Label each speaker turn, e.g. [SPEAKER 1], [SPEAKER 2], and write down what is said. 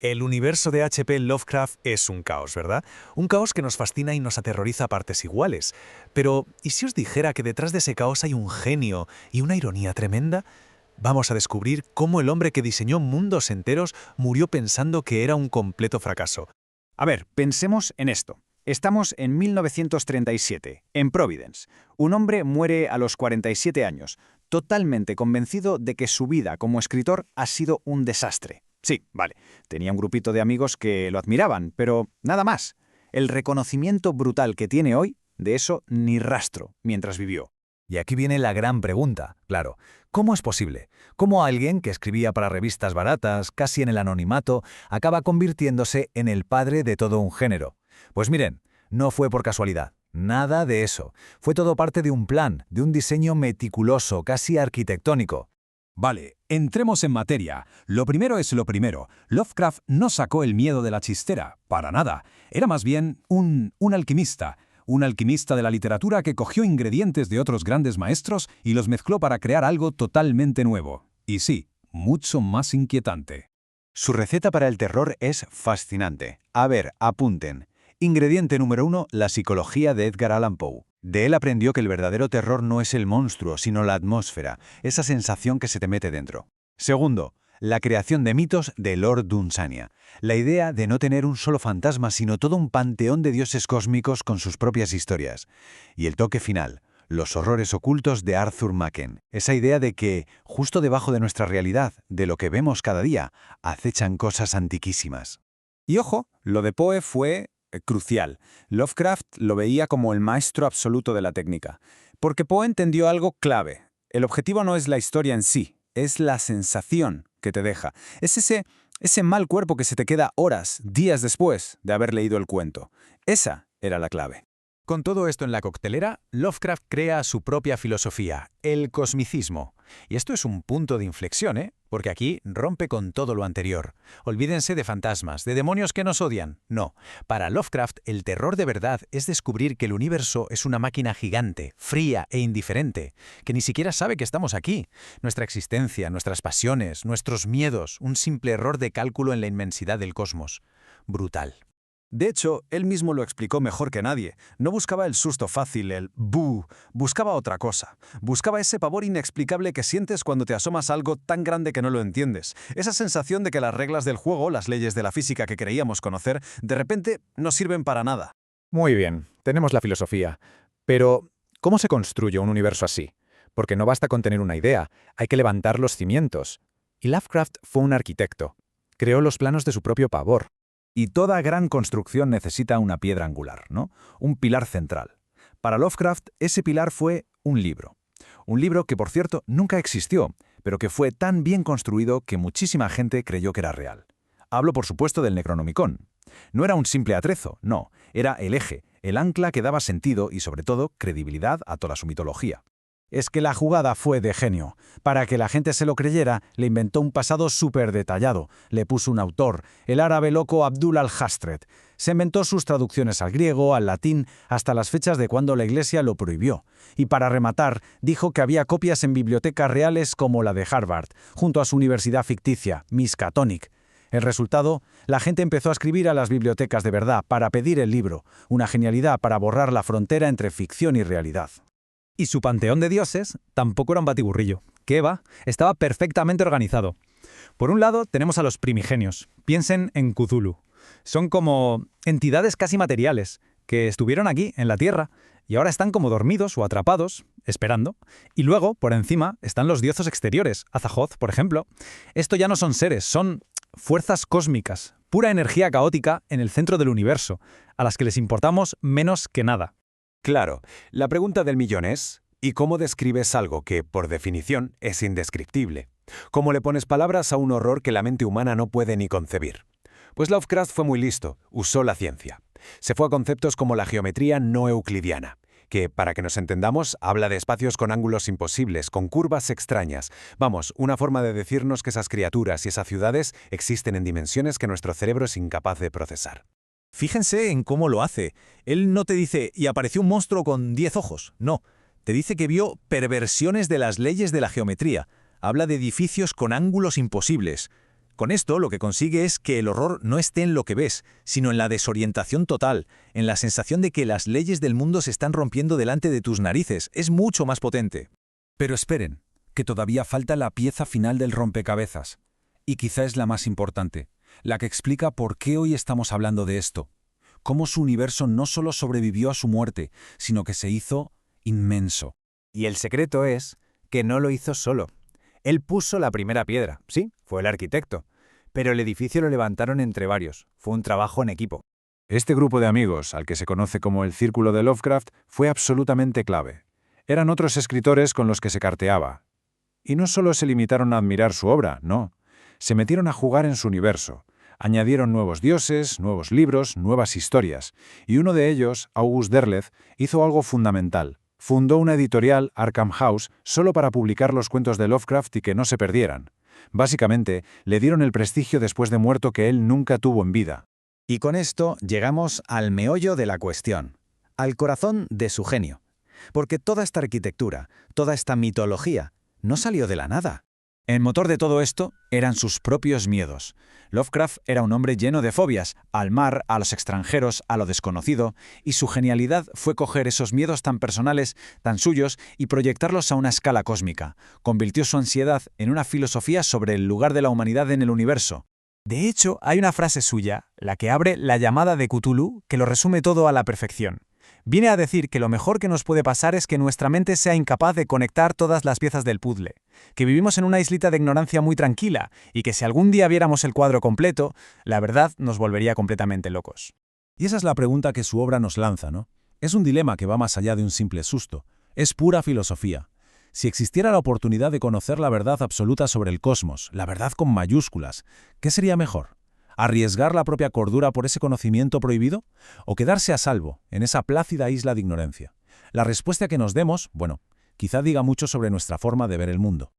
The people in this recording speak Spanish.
[SPEAKER 1] El universo de H.P. Lovecraft es un caos, ¿verdad? Un caos que nos fascina y nos aterroriza a partes iguales. Pero, ¿y si os dijera que detrás de ese caos hay un genio y una ironía tremenda? Vamos a descubrir cómo el hombre que diseñó mundos enteros murió pensando que era un completo fracaso.
[SPEAKER 2] A ver, pensemos en esto. Estamos en 1937, en Providence. Un hombre muere a los 47 años, totalmente convencido de que su vida como escritor ha sido un desastre. Sí, vale, tenía un grupito de amigos que lo admiraban, pero nada más. El reconocimiento brutal que tiene hoy, de eso ni rastro mientras vivió.
[SPEAKER 3] Y aquí viene la gran pregunta, claro. ¿Cómo es posible? ¿Cómo alguien que escribía para revistas baratas, casi en el anonimato, acaba convirtiéndose en el padre de todo un género? Pues miren, no fue por casualidad. Nada de eso. Fue todo parte de un plan, de un diseño meticuloso, casi arquitectónico.
[SPEAKER 4] Vale, entremos en materia. Lo primero es lo primero. Lovecraft no sacó el miedo de la chistera, para nada. Era más bien un alquimista. Un alquimista de la literatura que cogió ingredientes de otros grandes maestros y los mezcló para crear algo totalmente nuevo. Y sí, mucho más inquietante.
[SPEAKER 2] Su receta para el terror es fascinante. A ver, apunten. Ingrediente número 1, la psicología de Edgar Allan Poe. De él aprendió que el verdadero terror no es el monstruo, sino la atmósfera, esa sensación que se te mete dentro. Segundo, la creación de mitos de Lord Dunsania. La idea de no tener un solo fantasma, sino todo un panteón de dioses cósmicos con sus propias historias. Y el toque final, los horrores ocultos de Arthur Machen. Esa idea de que, justo debajo de nuestra realidad, de lo que vemos cada día, acechan cosas antiquísimas.
[SPEAKER 5] Y ojo, lo de Poe fue crucial. Lovecraft lo veía como el maestro absoluto de la técnica. Porque Poe entendió algo clave. El objetivo no es la historia en sí, es la sensación que te deja. Es ese mal cuerpo que se te queda horas, días después de haber leído el cuento. Esa era la clave.
[SPEAKER 3] Con todo esto en la coctelera, Lovecraft crea su propia filosofía, el cosmicismo. Y esto es un punto de inflexión, ¿eh? Porque aquí rompe con todo lo anterior. Olvídense de fantasmas, de demonios que nos odian. No, para Lovecraft el terror de verdad es descubrir que el universo es una máquina gigante, fría e indiferente, que ni siquiera sabe que estamos aquí. Nuestra existencia, nuestras pasiones, nuestros miedos, un simple error de cálculo en la inmensidad del cosmos. Brutal.
[SPEAKER 5] De hecho, él mismo lo explicó mejor que nadie. No buscaba el susto fácil, el «buh», buscaba otra cosa. Buscaba ese pavor inexplicable que sientes cuando te asomas a algo tan grande que no lo entiendes. Esa sensación de que las reglas del juego, las leyes de la física que creíamos conocer, de repente no sirven para nada.
[SPEAKER 6] Muy bien, tenemos la filosofía. Pero, ¿cómo se construye un universo así? Porque no basta con tener una idea, hay que levantar los cimientos. Y Lovecraft fue un arquitecto. Creó los planos de su propio pavor.
[SPEAKER 3] Y toda gran construcción necesita una piedra angular, ¿no? Un pilar central. Para Lovecraft, ese pilar fue un libro. Un libro que, por cierto, nunca existió, pero que fue tan bien construido que muchísima gente creyó que era real. Hablo, por supuesto, del Necronomicon. No era un simple atrezo, no, era el eje, el ancla que daba sentido y, sobre todo, credibilidad a toda su mitología.
[SPEAKER 2] Es que la jugada fue de genio. Para que la gente se lo creyera, le inventó un pasado súper detallado. Le puso un autor, el árabe loco Abdul al-Hastred. Se inventó sus traducciones al griego, al latín, hasta las fechas de cuando la Iglesia lo prohibió. Y para rematar, dijo que había copias en bibliotecas reales como la de Harvard, junto a su universidad ficticia, Miskatonic. El resultado, la gente empezó a escribir a las bibliotecas de verdad para pedir el libro, una genialidad para borrar la frontera entre ficción y realidad.
[SPEAKER 7] Y su panteón de dioses tampoco era un batiburrillo. ¿Qué va? Estaba perfectamente organizado. Por un lado tenemos a los primigenios. Piensen en Cthulhu. Son como entidades casi materiales, que estuvieron aquí, en la Tierra, y ahora están como dormidos o atrapados, esperando. Y luego, por encima, están los dioses exteriores, Azathoth, por ejemplo. Esto ya no son seres, son fuerzas cósmicas, pura energía caótica en el centro del universo, a las que les importamos menos que nada.
[SPEAKER 8] Claro, la pregunta del millón es, ¿y cómo describes algo que, por definición, es indescriptible? ¿Cómo le pones palabras a un horror que la mente humana no puede ni concebir? Pues Lovecraft fue muy listo, usó la ciencia. Se fue a conceptos como la geometría no euclidiana, que, para que nos entendamos, habla de espacios con ángulos imposibles, con curvas extrañas. Vamos, una forma de decirnos que esas criaturas y esas ciudades existen en dimensiones que nuestro cerebro es incapaz de procesar.
[SPEAKER 1] Fíjense en cómo lo hace. Él no te dice, y apareció un monstruo con 10 ojos. No, te dice que vio perversiones de las leyes de la geometría. Habla de edificios con ángulos imposibles. Con esto lo que consigue es que el horror no esté en lo que ves, sino en la desorientación total, en la sensación de que las leyes del mundo se están rompiendo delante de tus narices. Es mucho más potente.
[SPEAKER 4] Pero esperen, que todavía falta la pieza final del rompecabezas. Y quizá es la más importante, la que explica por qué hoy estamos hablando de esto. Cómo su universo no solo sobrevivió a su muerte, sino que se hizo inmenso.
[SPEAKER 6] Y el secreto es que no lo hizo solo. Él puso la primera piedra, sí, fue el arquitecto, pero el edificio lo levantaron entre varios, fue un trabajo en equipo.
[SPEAKER 5] Este grupo de amigos, al que se conoce como el Círculo de Lovecraft, fue absolutamente clave. Eran otros escritores con los que se carteaba. Y no solo se limitaron a admirar su obra, no. Se metieron a jugar en su universo. Añadieron nuevos dioses, nuevos libros, nuevas historias. Y uno de ellos, August Derleth, hizo algo fundamental. Fundó una editorial, Arkham House, solo para publicar los cuentos de Lovecraft y que no se perdieran. Básicamente, le dieron el prestigio después de muerto que él nunca tuvo en vida.
[SPEAKER 2] Y con esto llegamos al meollo de la cuestión, al corazón de su genio. Porque toda esta arquitectura, toda esta mitología, no salió de la nada. El motor de todo esto eran sus propios miedos. Lovecraft era un hombre lleno de fobias, al mar, a los extranjeros, a lo desconocido, y su genialidad fue coger esos miedos tan personales, tan suyos, y proyectarlos a una escala cósmica. Convirtió su ansiedad en una filosofía sobre el lugar de la humanidad en el universo.
[SPEAKER 7] De hecho, hay una frase suya, la que abre la llamada de Cthulhu, que lo resume todo a la perfección. Viene a decir que lo mejor que nos puede pasar es que nuestra mente sea incapaz de conectar todas las piezas del puzzle, que vivimos en una islita de ignorancia muy tranquila y que si algún día viéramos el cuadro completo, la verdad nos volvería completamente locos.
[SPEAKER 4] Y esa es la pregunta que su obra nos lanza, ¿no? Es un dilema que va más allá de un simple susto. Es pura filosofía. Si existiera la oportunidad de conocer la verdad absoluta sobre el cosmos, la verdad con mayúsculas, ¿qué sería mejor? ¿Arriesgar la propia cordura por ese conocimiento prohibido? ¿O quedarse a salvo en esa plácida isla de ignorancia? La respuesta que nos demos, bueno, quizá diga mucho sobre nuestra forma de ver el mundo.